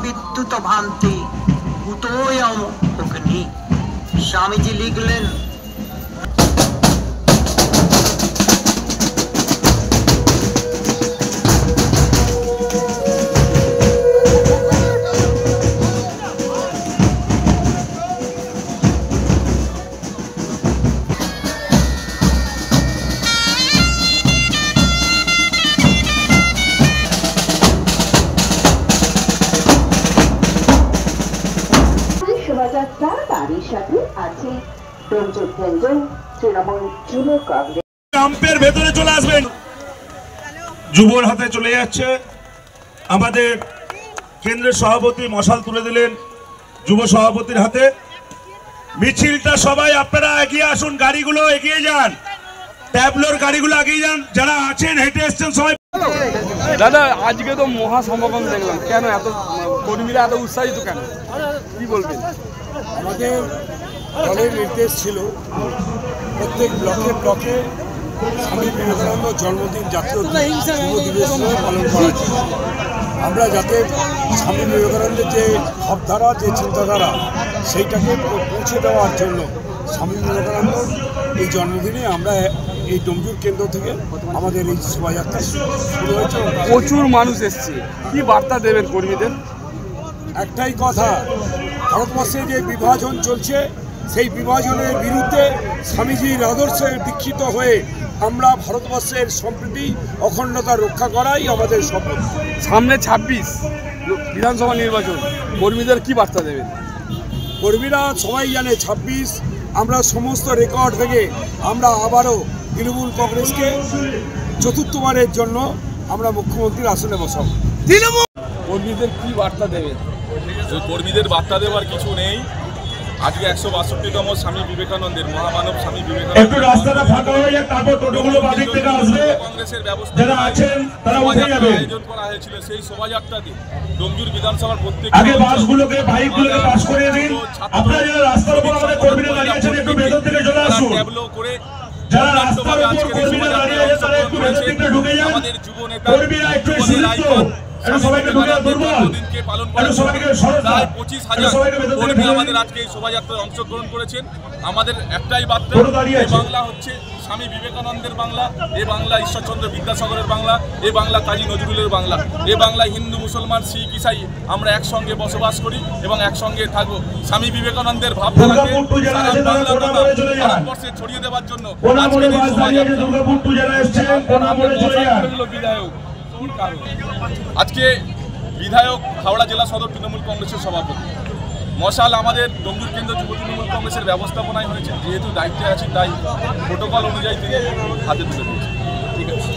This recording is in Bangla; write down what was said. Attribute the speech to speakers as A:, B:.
A: বিদ্যুৎ ভান্তি ভূতোয়ম অগ্নি। স্বামীজি লিখলেন
B: শোভাযাত্রা, তারই সাথে আছে ডোমজুর কেন্দ্র তৃণমূল যুব কংগ্রেস।
C: ক্যাম্পের ভেতরে চলে আসবেন। যুবর হাতে চলে যাচ্ছে আমাদের কেন্দ্রের সভাপতি মশাল তুলে দিলেন যুব সভাপতির হাতে। মিছিলটা সবাই আপনারা এগিয়ে আসুন, গাড়িগুলো এগিয়ে যান, ট্যাবলোর গাড়িগুলো এগিয়ে যান, যারা আছেন হেঁটে এসছেন সবাই।
D: দাদা আজকে তো মহাসমাগম দেখলাম, কেন এত কর্মীরা এত উৎসাহিত কেন, কি বলবেন?
E: আমাদের দলের নির্দেশ ছিল প্রত্যেক ব্লকে ব্লকে স্বামী বিবেকানন্দ জন্মদিন জাতীয় যুব দিবস পালন করা হচ্ছে। আমরা যাতে স্বামী বিবেকানন্দের যে ভাবধারা, যে চিন্তাধারা, সেইটাকে পৌঁছে দেওয়ার জন্য স্বামী বিবেকানন্দ এই জন্মদিনে আমরা এই ডোমজুর কেন্দ্র থেকে আমাদের এই শোভাযাত্রা শুরু হয়েছে।
D: প্রচুর মানুষ এসছে, কি বার্তা দেবেন কর্মীদের?
E: একটাই কথা, ভারতবর্ষে যে বিভাজন চলছে সেই বিভাজনের বিরুদ্ধে স্বামীজির আদর্শে দীক্ষিত হয়ে আমরা ভারতবর্ষের সম্প্রীতি অখণ্ডতা রক্ষা করাই আমাদের শপথ।
D: সামনে 26 বিধানসভা নির্বাচন, কর্মীদের কি বার্তা দেবেন?
E: কর্মীরা সবাই জানে 26 আমরা সমস্ত রেকর্ড থেকে আমরা আবারও তৃণমূল কংগ্রেসকে চতুর্থবারের জন্য আমরা মুখ্যমন্ত্রীর আসনে বসাবো।
D: কর্মীদের কি বার্তা দেবেন?
F: কর্মীদের বার্তা দেওয়ার কিছু নেই। আজকে 162তম স্বামী বিবেকানন্দের, মহামানব স্বামী বিবেকানন্দের কংগ্রেসের ব্যবস্থা আয়োজন করা হয়েছিল। সেই শোভাযাত্রাতে ডোমজুর বিধানসভার প্রত্যেক ট্যাবলো করে আমাদের যুব নেতা দিনকে পালন করে প্রায় 25,000 কর্মী আমাদের আজকে এই শোভাযাত্রায় অংশগ্রহণ করেছেন। আমাদের একটাই বার্তা, এই বাংলা হচ্ছে স্বামী বিবেকানন্দের বাংলা, এ বাংলা ঈশ্বরচন্দ্র বিদ্যাসাগরের বাংলা, এ বাংলা কাজী নজরুলের বাংলা, এ বাংলায় হিন্দু মুসলমান শিখ ইসাই আমরা একসঙ্গে বসবাস করি এবং একসঙ্গে থাকবো। স্বামী বিবেকানন্দের ভাবধারাকে সারা বাংলা তথা ভারতবর্ষে ছড়িয়ে দেওয়ার জন্য আজকের এই শোভাযাত্রা। আজকে বিধায়ক হাওড়া জেলা সদর তৃণমূল কংগ্রেসের সভাপতি মশাল আমাদের ডোমজুর কেন্দ্র যুব তৃণমূল কংগ্রেসের ব্যবস্থাপনায় হয়েছে। যেহেতু দায়িত্বে আছি তাই প্রোটোকল অনুযায়ী তিনি হাতে তুলে দিয়েছেন। ঠিক আছে।